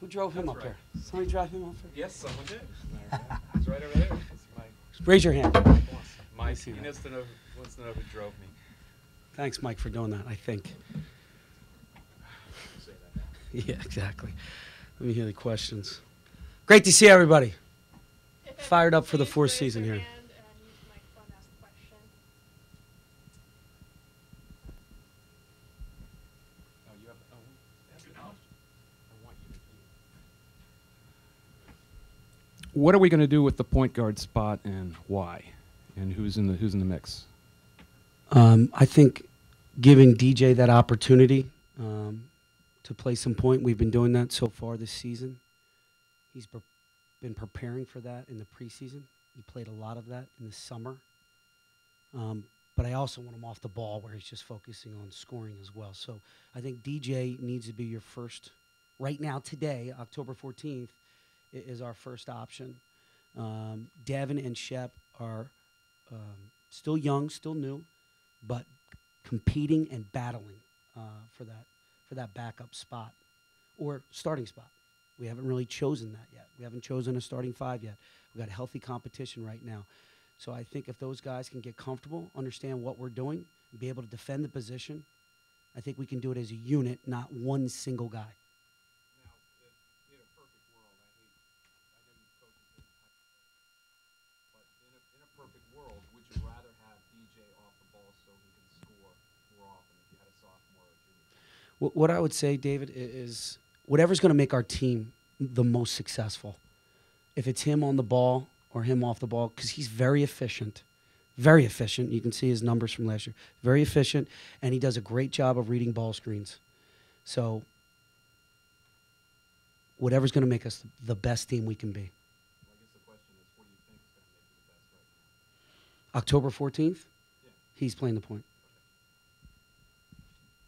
drove him up here? Somebody drive him up here? Yes, someone did. He's right over there. Raise your hand. Mike, he wants to know who drove me. Thanks, Mike, for doing that, I think. Yeah, exactly. Let me hear the questions. Great to see everybody. Fired up for the fourth season here. What are we going to do with the point guard spot and why? And who's in the mix? I think giving DJ that opportunity to play some point. We've been doing that so far this season. He's been preparing for that in the preseason. He played a lot of that in the summer. But I also want him off the ball where he's just focusing on scoring as well. So I think DJ needs to be your first, right now, today, October 14th, is our first option. Devin and Shep are still young, still new, but competing and battling for that backup spot or starting spot. We haven't really chosen that yet. We haven't chosen a starting five yet. We've got healthy competition right now. So I think if those guys can get comfortable, understand what we're doing, and be able to defend the position, I think we can do it as a unit, not one single guy. Now, in a perfect world, I know you coaches didn't but in a perfect world, would you rather have DJ off the ball so he can score more often if you had a sophomore or junior? What I would say, David, is whatever's going to make our team the most successful. If it's him on the ball or him off the ball, because he's very efficient. Very efficient. You can see his numbers from last year. Very efficient, and he does a great job of reading ball screens. So whatever's going to make us the best team we can be. Well, I guess the question is, what do you think is going to make you the best right now? October 14th, Yeah. he's playing the point.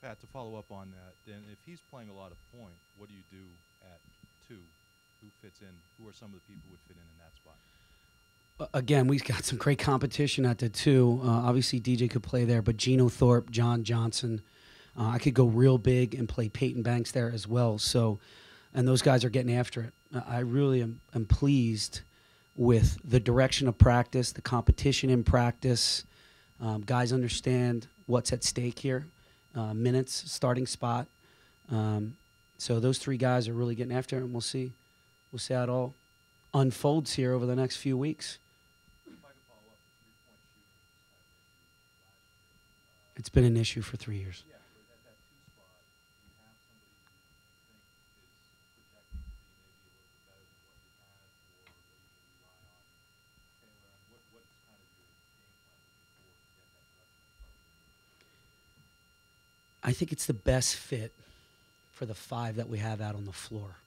Pat, to follow up on that, then if he's playing a lot of point, what do you do at 2? Who fits in? Who are some of the people who would fit in that spot? Again, we've got some great competition at the 2. Obviously, DJ could play there, but Geno Thorpe, John Johnson. I could go real big and play Peyton Banks there as well. So, and those guys are getting after it. I really am pleased with the direction of practice, the competition in practice. Guys understand what's at stake here. Minutes, starting spot. So those 3 guys are really getting after it, and we'll see how it all unfolds here over the next few weeks. It's been an issue for 3 years. Yeah, but at that 2 spot, do you have somebody who you think is projecting to be maybe a little bit better than what you had, or are you going to rely on Taylor? And what's kind of your game plan looking forward to get that direction? I think it's the best fit for the 5 that we have out on the floor.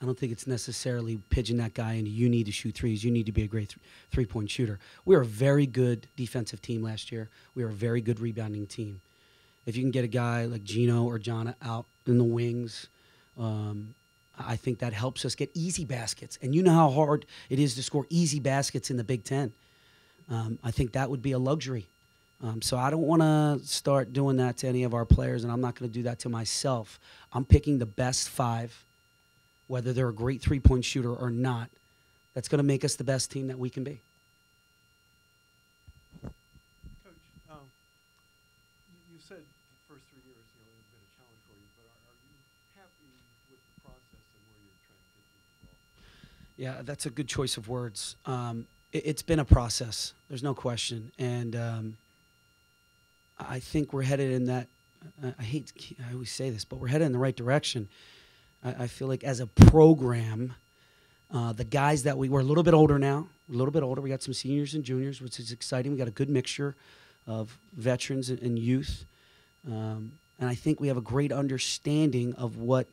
I don't think it's necessarily pigeon that guy into you need to shoot threes, you need to be a great three-point shooter. We were a very good defensive team last year. We were a very good rebounding team. If you can get a guy like Geno or John out in the wings, I think that helps us get easy baskets. And you know how hard it is to score easy baskets in the Big Ten. I think that would be a luxury. So I don't want to start doing that to any of our players, and I'm not going to do that to myself. I'm picking the best 5, whether they're a great three-point shooter or not. That's going to make us the best team that we can be. Coach, you said the first 3 years have been a challenge for you, but are you happy with the process and where you're trying to get to as well? Yeah, that's a good choice of words. It's been a process. There's no question. And I think we're headed in that I always say this, but we're headed in the right direction. I feel like as a program, the guys that we're a little bit older now, a little bit older. We got some seniors and juniors, which is exciting. We got a good mixture of veterans and youth. And I think we have a great understanding of what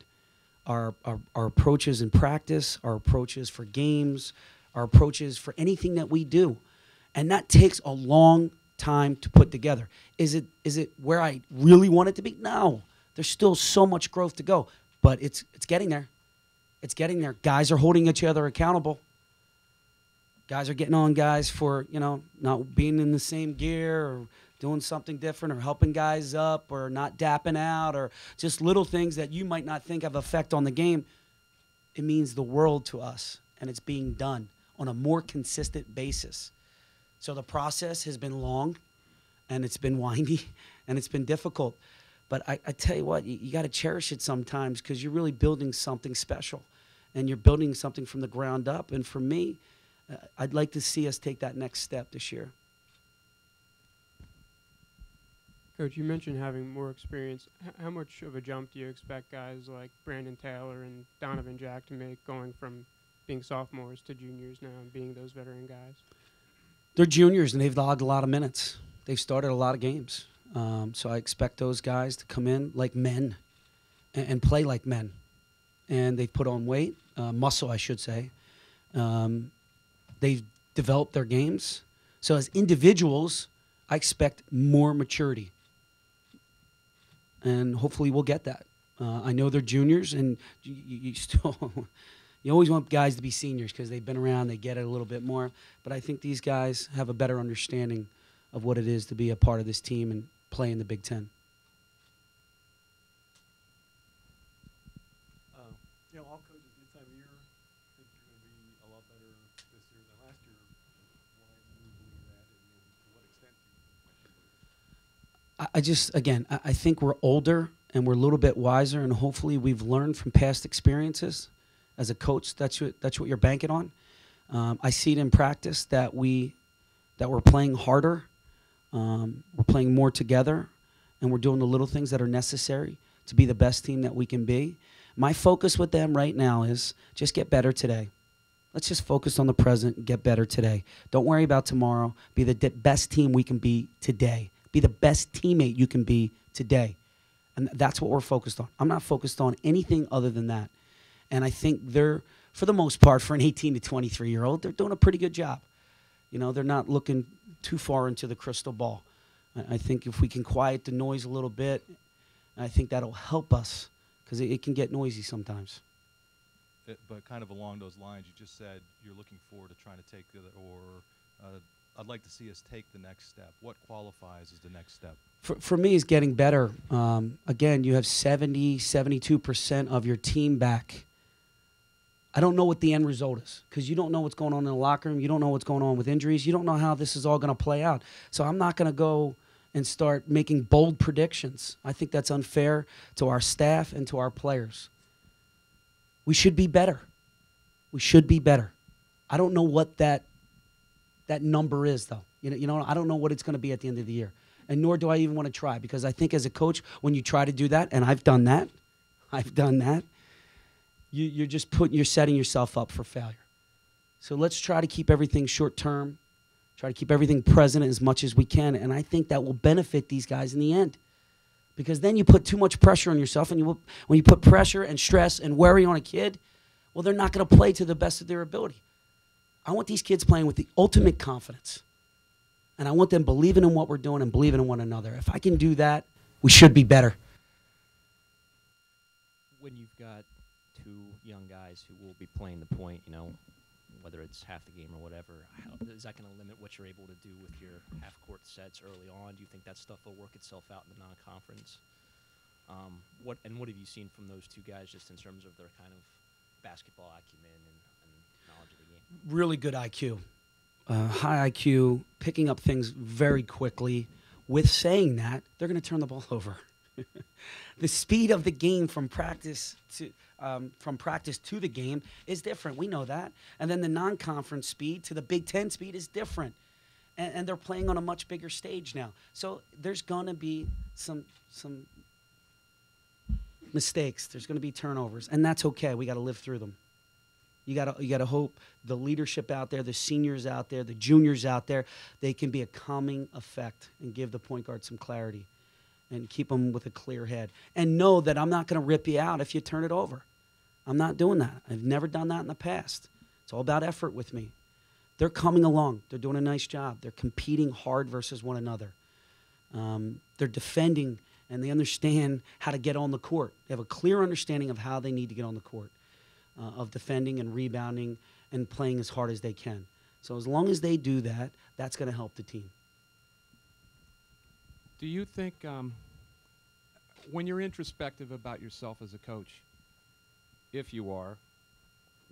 our approaches in practice, our approaches for games, our approaches for anything that we do. And that takes a long time to put together. Is it where I really want it to be? No. There's still so much growth to go. But it's getting there. It's getting there. Guys are holding each other accountable. Guys are getting on guys for, not being in the same gear or doing something different or helping guys up or not dapping out or just little things that you might not think have effect on the game. it means the world to us, and it's being done on a more consistent basis. So the process has been long, and it's been windy, and it's been difficult. But I tell you what, you got to cherish it sometimes, because you're really building something special, and you're building something from the ground up. And for me, I'd like to see us take that next step this year. Coach, you mentioned having more experience. How much of a jump do you expect guys like Brandon Taylor and Donovan Jack to make, going from being sophomores to juniors now and being those veteran guys? They're juniors, and they've logged a lot of minutes. They've started a lot of games. So I expect those guys to come in like men and play like men. And they've put on weight, muscle, I should say. They've developed their games. So as individuals, I expect more maturity. And hopefully we'll get that. I know they're juniors, and you still you always want guys to be seniors because they've been around, they get it a little bit more. But I think these guys have a better understanding of what it is to be a part of this team and play in the Big Ten. All coaches this time of year think you're going to be a lot better this year than last year. Why do you believe that, and to what extent do you believe that? I think we're older and we're a little bit wiser, and hopefully we've learned from past experiences. As a coach, that's what you're banking on. I see it in practice that we're playing harder, we're playing more together, and we're doing the little things that are necessary to be the best team that we can be. My focus with them right now is just get better today. Let's just focus on the present and get better today. Don't worry about tomorrow. Be the best team we can be today. Be the best teammate you can be today. And that's what we're focused on. I'm not focused on anything other than that. And I think they're, for the most part, for an 18 to 23-year-old, they're doing a pretty good job. They're not looking too far into the crystal ball. I think if we can quiet the noise a little bit, I think that'll help us, because it can get noisy sometimes. But kind of along those lines, you just said you're looking forward to trying to take I'd like to see us take the next step. What qualifies as the next step? For me, is getting better. Again, you have 72% of your team back. I don't know what the end result is, because you don't know what's going on in the locker room. You don't know what's going on with injuries. You don't know how this is all going to play out. So I'm not going to go and start making bold predictions. I think that's unfair to our staff and to our players. We should be better. We should be better. I don't know what that number is, though. I don't know what it's going to be at the end of the year. And nor do I even want to try, because I think as a coach, when you try to do that, and I've done that, you're setting yourself up for failure. So let's try to keep everything short term, try to keep everything present as much as we can, and I think that will benefit these guys in the end. Because then you put too much pressure on yourself, and when you put pressure and stress and worry on a kid, well, they're not going to play to the best of their ability. I want these kids playing with the ultimate confidence, and I want them believing in what we're doing and believing in one another. If I can do that, we should be better. When you've got two young guys who will be playing the point, whether it's half the game or whatever, is that going to limit what you're able to do with your half-court sets early on? Do you think that stuff will work itself out in the non-conference? What have you seen from those two guys, just in terms of their kind of basketball acumen and knowledge of the game? Really good IQ. High IQ, picking up things very quickly. With saying that, they're going to turn the ball over. The speed of the game from practice to the game is different. We know that. And then the non-conference speed to the Big Ten speed is different. And they're playing on a much bigger stage now. So there's going to be some mistakes. There's going to be turnovers. And that's okay. We got to live through them. You got to hope the leadership out there, the seniors out there, the juniors out there, they can be a calming effect and give the point guard some clarity and keep them with a clear head. And know that I'm not going to rip you out if you turn it over. I'm not doing that. I've never done that in the past. It's all about effort with me. They're coming along. They're doing a nice job. They're competing hard versus one another. They're defending, and they understand how to get on the court. They have a clear understanding of how they need to get on the court, of defending and rebounding and playing as hard as they can. So as long as they do that, that's going to help the team. Do you think, when you're introspective about yourself as a coach, if you are,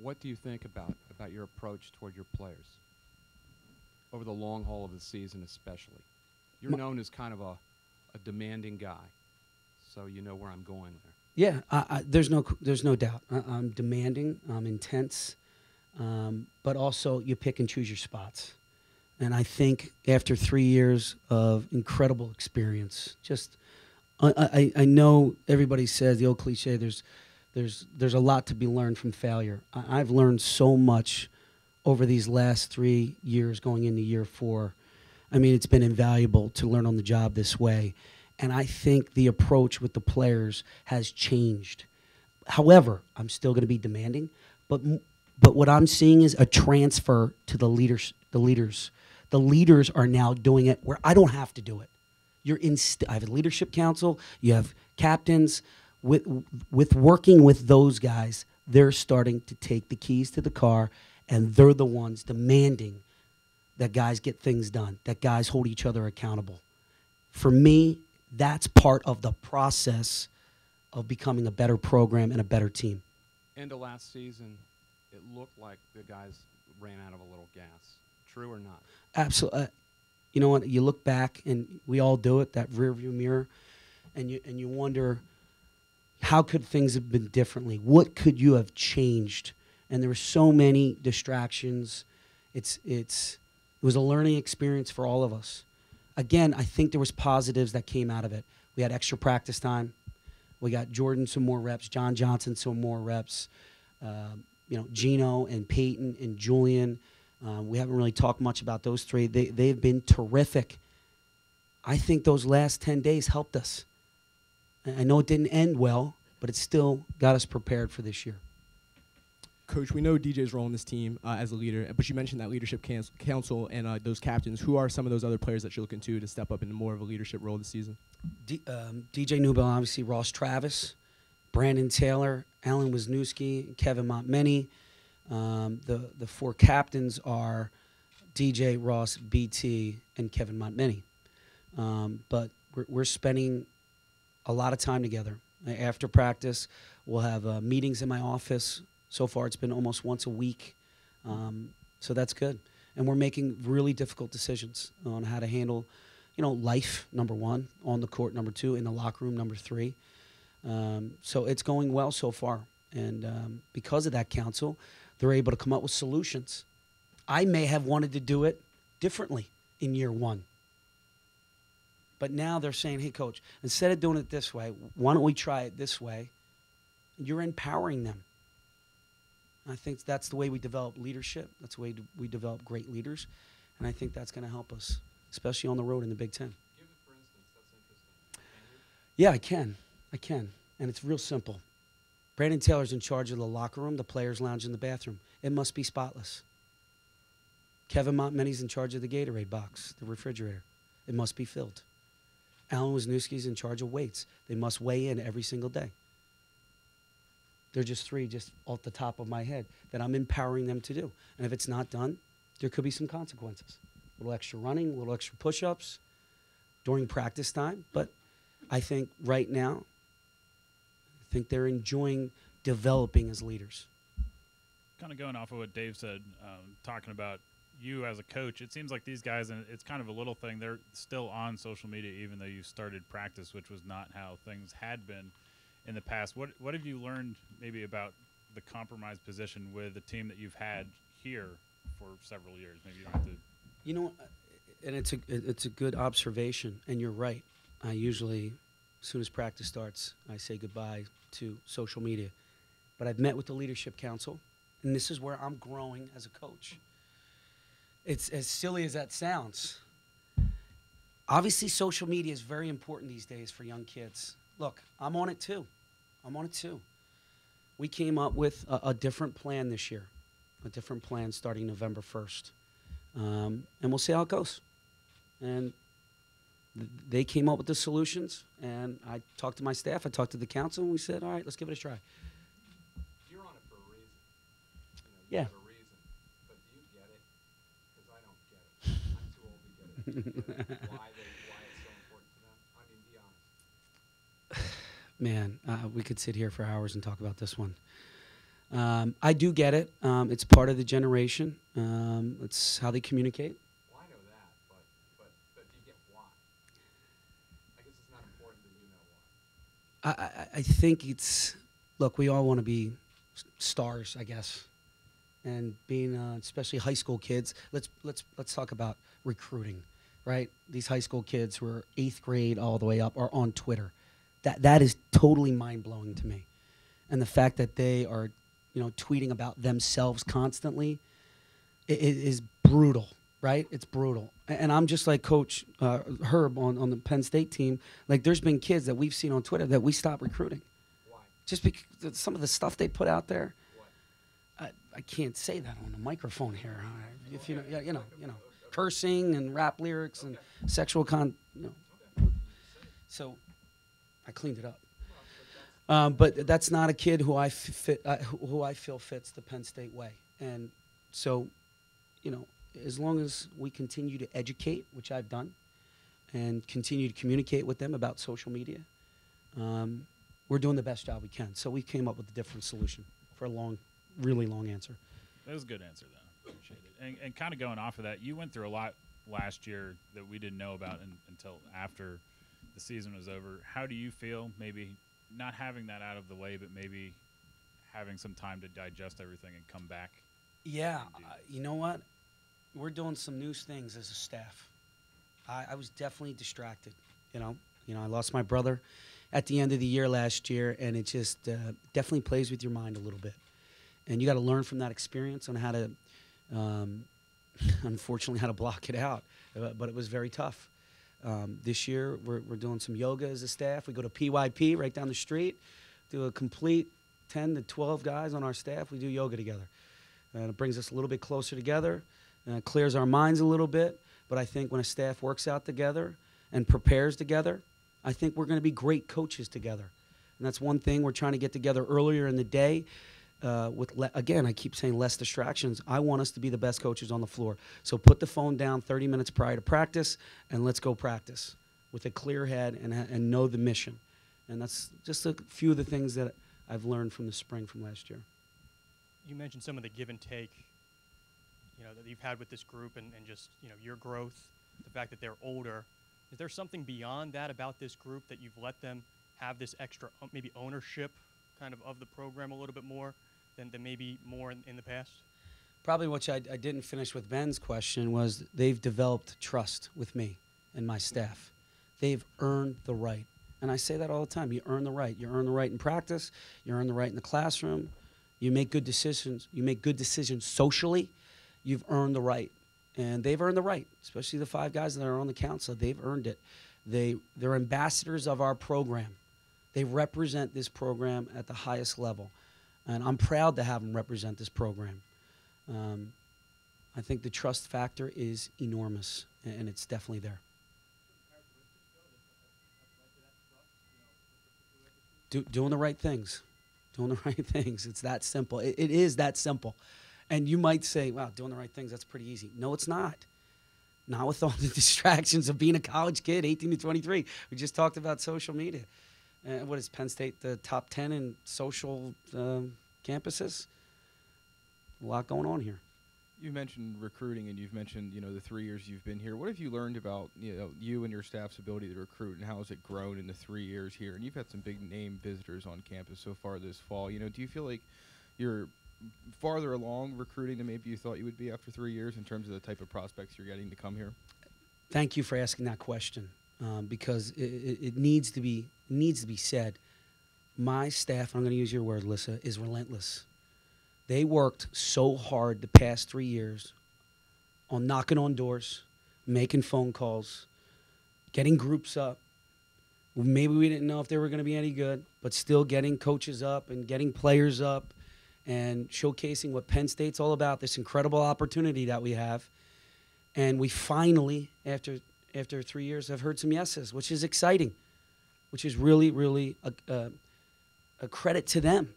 what do you think about your approach toward your players over the long haul of the season, especially? You're known as kind of a demanding guy, so you know where I'm going there. Yeah, there's no doubt. I'm demanding. I'm intense, but also you pick and choose your spots. And I think after 3 years of incredible experience, just I know everybody says the old cliche. There's a lot to be learned from failure. I've learned so much over these last 3 years, going into year 4. I mean, it's been invaluable to learn on the job this way. And I think the approach with the players has changed. However, I'm still going to be demanding, but what I'm seeing is a transfer to the leaders. The leaders are now doing it where I don't have to do it. I have a leadership council. You have captains. With working with those guys, they're starting to take the keys to the car, and they're the ones demanding that guys get things done, that guys hold each other accountable. For me, that's part of the process of becoming a better program and a better team. End of last season, it looked like the guys ran out of a little gas. True or not? Absolutely. You know what? You look back, and we all do it, that rearview mirror, and you wonder, how could things have been differently? What could you have changed? And there were so many distractions. It was a learning experience for all of us. Again, I think there was positives that came out of it. We had extra practice time. We got Jordan some more reps, John Johnson some more reps. Gino and Peyton and Julian. We haven't really talked much about those three. They've been terrific. I think those last 10 days helped us. I know it didn't end well, but it still got us prepared for this year. Coach, we know DJ's role in this team as a leader, but you mentioned that leadership council and those captains. Who are some of those other players that you're looking to step up into more of a leadership role this season? DJ Newbell, obviously, Ross Travis, Brandon Taylor, Alan Wisniewski, Kevin Montminy. The 4 captains are DJ, Ross, BT, and Kevin Montminy. But we're spending a lot of time together. After practice, we'll have meetings in my office. So far, it's been almost once a week. So that's good. And we're making really difficult decisions on how to handle, life, number 1, on the court, number 2, in the locker room, number 3. So it's going well so far. And because of that council, they're able to come up with solutions. I may have wanted to do it differently in year 1. But now they're saying, hey, Coach, instead of doing it this way, why don't we try it this way? You're empowering them. I think that's the way we develop leadership. That's the way we develop great leaders. And I think that's going to help us, especially on the road in the Big Ten. Give it, for instance. That's interesting. Yeah, I can. And it's real simple. Brandon Taylor's in charge of the locker room, the players' lounge, and the bathroom. It must be spotless. Kevin Montmany's in charge of the Gatorade box, the refrigerator. It must be filled. Alan Wisniewski's in charge of weights. They must weigh in every single day. They're just 3, just off the top of my head, that I'm empowering them to do. And if it's not done, there could be some consequences. A little extra running, a little extra push-ups during practice time. But I think right now, they're enjoying developing as leaders. Kind of going off of what Dave said, talking about you as a coach, it seems like these guys, and it's kind of a little thing, they're still on social media even though you started practice, which was not how things had been in the past. What have you learned maybe about the compromised position with the team that you've had here for several years? Maybe you don't have to. And it's a good observation, and you're right. I usually, as soon as practice starts, I say goodbye to social media. But I've met with the leadership council, and this is where I'm growing as a coach. It's as silly as that sounds. Obviously, social media is very important these days for young kids. Look, I'm on it too. We came up with a different plan this year, a different plan starting November 1st. And we'll see how it goes. And they came up with the solutions, and I talked to my staff, I talked to the council, and we said, all right, let's give it a try. You're on it for a reason. Yeah. Have a reason. But do you get it? Because I don't get it. I'm too old to get it. Why it's so important to them? I mean, be honest. Man, we could sit here for hours and talk about this one. I do get it. It's part of the generation. It's how they communicate. Well, I know that, but do you get why? I guess it's not important that you know why. I think it's, look, we all want to be stars, I guess, and being especially high school kids. Let's talk about recruiting, right? These high school kids who are 8th grade all the way up are on Twitter. That is totally mind blowing to me, and the fact that they are, tweeting about themselves constantly, it is brutal, right? It's brutal. And I'm just like Coach Herb on the Penn State team. Like, there's been kids that we've seen on Twitter that we stopped recruiting. Why? Just because some of the stuff they put out there. What? I can't say that on the microphone here. If you know, cursing and rap lyrics and sexual So I cleaned it up. But that's not a kid who I feel fits the Penn State way. And so, as long as we continue to educate, which I've done, and continue to communicate with them about social media, we're doing the best job we can. So we came up with a different solution for a really long answer. That was a good answer, though. Appreciate it. And kind of going off of that, you went through a lot last year that we didn't know about until after the season was over. How do you feel, maybe not having that out of the way, but maybe having some time to digest everything and come back? Yeah, you know what? We're doing some new things as a staff. I was definitely distracted. I lost my brother at the end of the year last year, and it just definitely plays with your mind a little bit. And you got to learn from that experience on how to, unfortunately, how to block it out. But it was very tough. This year, we're doing some yoga as a staff. We go to PYP right down the street, do a complete 10 to 12 guys on our staff. We do yoga together. And it brings us a little bit closer together, and it clears our minds a little bit. But I think when a staff works out together and prepares together, I think we're going to be great coaches together. And that's one thing we're trying to get together earlier in the day with, again, I keep saying less distractions. I want us to be the best coaches on the floor. So put the phone down 30 minutes prior to practice, and let's go practice with a clear head and know the mission. And that's just a few of the things that I've learned from the spring from last year. You mentioned some of the give and take, that you've had with this group and just, your growth, the fact that they're older. Is there something beyond that about this group that you've let them have this extra maybe ownership kind of the program a little bit more than maybe more in the past? Probably what I didn't finish with Ben's question was they've developed trust with me and my staff. They've earned the right. And I say that all the time. You earn the right. You earn the right in practice. You earn the right in the classroom. You make good decisions. You make good decisions socially. You've earned the right. And they've earned the right, especially the 5 guys that are on the council. They've earned it. They're ambassadors of our program. They represent this program at the highest level. And I'm proud to have them represent this program. I think the trust factor is enormous, and it's definitely there. Doing the right things. Doing the right things. It's that simple. It is that simple. And you might say, wow, doing the right things, that's pretty easy. No, it's not. Not with all the distractions of being a college kid, 18 to 23. We just talked about social media. What is Penn State, the top 10 in social campuses? A lot going on here. You mentioned recruiting, and you've mentioned, the 3 years you've been here. What have you learned about, you and your staff's ability to recruit, and how has it grown in the 3 years here? And you've had some big name visitors on campus so far this fall. Do you feel like you're farther along recruiting than maybe you thought you would be after 3 years in terms of the type of prospects you're getting to come here? Thank you for asking that question, because it needs to be said. My staff, I'm going to use your word, Lissa, is relentless. They worked so hard the past 3 years on knocking on doors, making phone calls, getting groups up. Maybe we didn't know if they were going to be any good, but still getting coaches up and getting players up and showcasing what Penn State's all about, this incredible opportunity that we have. And we finally, after 3 years, have heard some yeses, which is exciting, which is really, really a credit to them.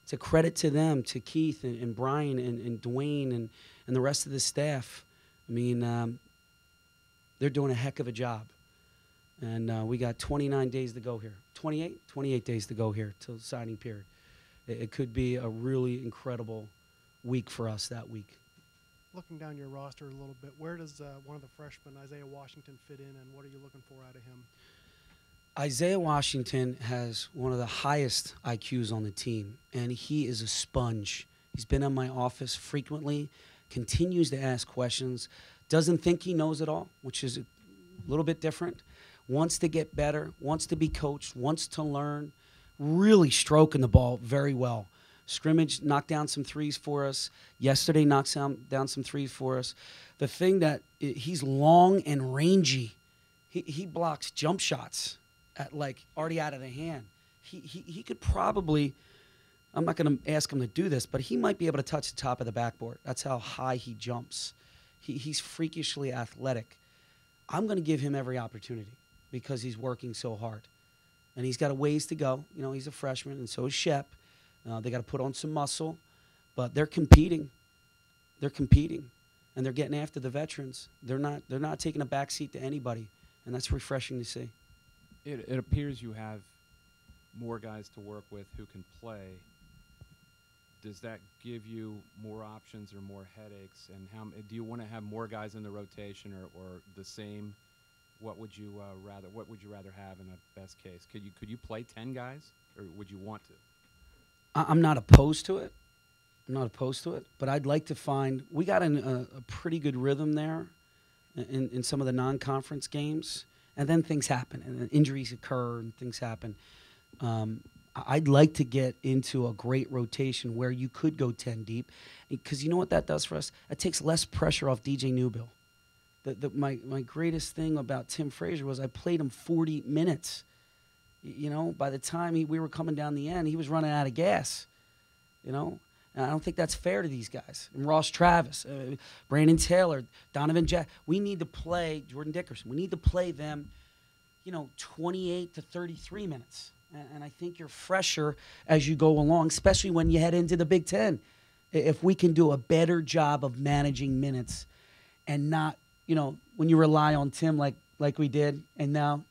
It's a credit to them, to Keith and Brian and Dwayne and the rest of the staff. I mean, they're doing a heck of a job. And we got 29 days to go here. 28 days to go here till signing period. it could be a really incredible week for us that week. Looking down your roster a little bit, where does one of the freshmen, Isaiah Washington, fit in, and what are you looking for out of him? Isaiah Washington has one of the highest IQs on the team, and he is a sponge. He's been in my office frequently, continues to ask questions, doesn't think he knows it all, which is a little bit different, wants to get better, wants to be coached, wants to learn, really stroking the ball very well. Scrimmage knocked down some threes for us. Yesterday knocked down some threes for us. The thing that he's long and rangy. He blocks jump shots at like already out of the hand. He could probably, I'm not going to ask him to do this, but he might be able to touch the top of the backboard. That's how high he jumps. He's freakishly athletic. I'm going to give him every opportunity because he's working so hard. And he's got a ways to go. You know, he's a freshman, and so is Shep. They got to put on some muscle, but they're competing. They're competing, and they're getting after the veterans. They're not taking a backseat to anybody, and that's refreshing to see. It appears you have more guys to work with who can play. Does that give you more options or more headaches? And how do you want to have more guys in the rotation or the same? What would you rather have in a best case? Could you play 10 guys, or would you want to? I'm not opposed to it. But I'd like to find – we got in a pretty good rhythm there in some of the non-conference games, and then things happen, and injuries occur, and things happen. I'd like to get into a great rotation where you could go 10 deep, because you know what that does for us? It takes less pressure off DJ Newbill. My greatest thing about Tim Frazier was I played him 40 minutes. You know, by the time we were coming down the end, he was running out of gas. You know, and I don't think that's fair to these guys. And Ross Travis, Brandon Taylor, Donovan Jack. We need to play Jordan Dickerson. We need to play them, 28 to 33 minutes. And I think you're fresher as you go along, especially when you head into the Big Ten. If we can do a better job of managing minutes and not, when you rely on Tim like we did, and now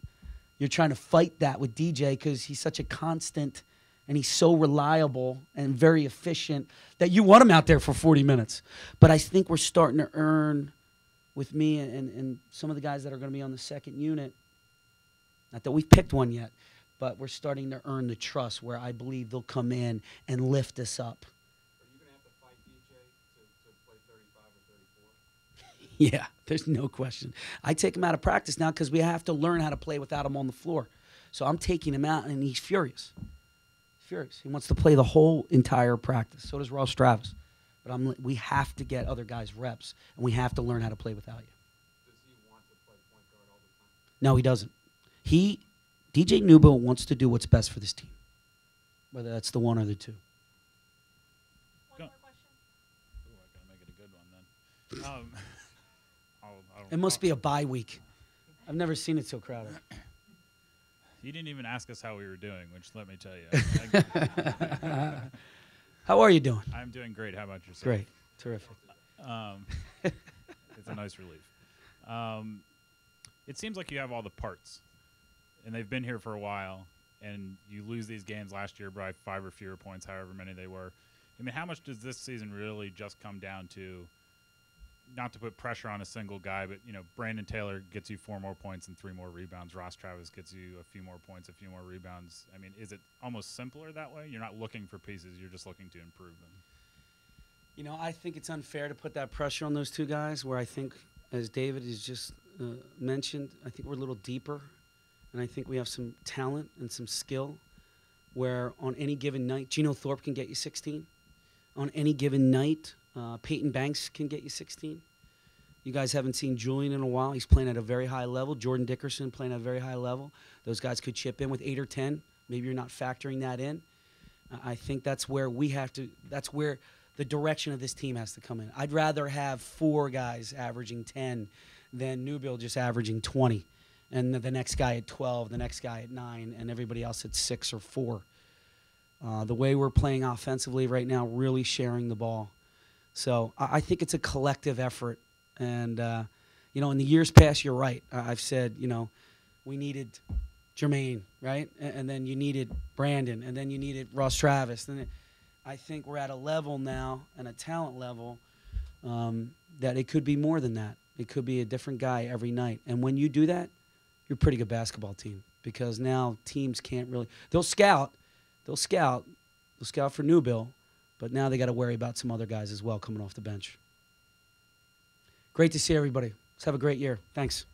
you're trying to fight that with DJ because he's such a constant and he's so reliable and very efficient that you want him out there for 40 minutes. But I think we're starting to earn with me and some of the guys that are going to be on the second unit, not that we've picked one yet, but we're starting to earn the trust where I believe they'll come in and lift us up. Are you going to have to fight DJ to play 35 or 34? Yeah, there's no question. I take him out of practice now because we have to learn how to play without him on the floor. So I'm taking him out, and he's furious. Furious. He wants to play the whole entire practice. So does Ross Travis. But we have to get other guys reps, and we have to learn how to play without you. Does he want to play point guard all the time? No, he doesn't. DJ Newbill wants to do what's best for this team, whether that's the one or the two. One more question. Ooh, I gotta make it a good one then. It must be a bye week. I've never seen it so crowded. You didn't even ask us how we were doing, which let me tell you. How are you doing? I'm doing great. How about yourself? Great. Terrific. It's a nice relief. It seems like you have all the parts, and they've been here for a while, and you lose these games last year by 5 or fewer points, however many they were. I mean, how much does this season really just come down to, not to put pressure on a single guy, but, Brandon Taylor gets you 4 more points and 3 more rebounds. Ross Travis gets you a few more points, a few more rebounds. I mean, is it almost simpler that way? You're not looking for pieces. You're just looking to improve them. I think it's unfair to put that pressure on those two guys where I think, as David has just mentioned, I think we're a little deeper, and I think we have some talent and some skill where on any given night, Geno Thorpe can get you 16. On any given night, Peyton Banks can get you 16. You guys haven't seen Julian in a while. He's playing at a very high level. Jordan Dickerson playing at a very high level. Those guys could chip in with 8 or 10. Maybe you're not factoring that in. I think that's where that's where the direction of this team has to come in. I'd rather have 4 guys averaging 10 than Newbill just averaging 20. And the next guy at 12, the next guy at 9, and everybody else at 6 or 4. The way we're playing offensively right now, really sharing the ball. So I think it's a collective effort. And, in the years past, you're right. I've said, we needed Jermaine, right? And then you needed Brandon, and then you needed Ross Travis. I think we're at a level now and a talent level that it could be more than that. It could be a different guy every night. And when you do that, you're a pretty good basketball team, because now teams can't really – they'll scout for Newbill, but now they got to worry about some other guys as well coming off the bench. Great to see everybody. Let's have a great year. Thanks.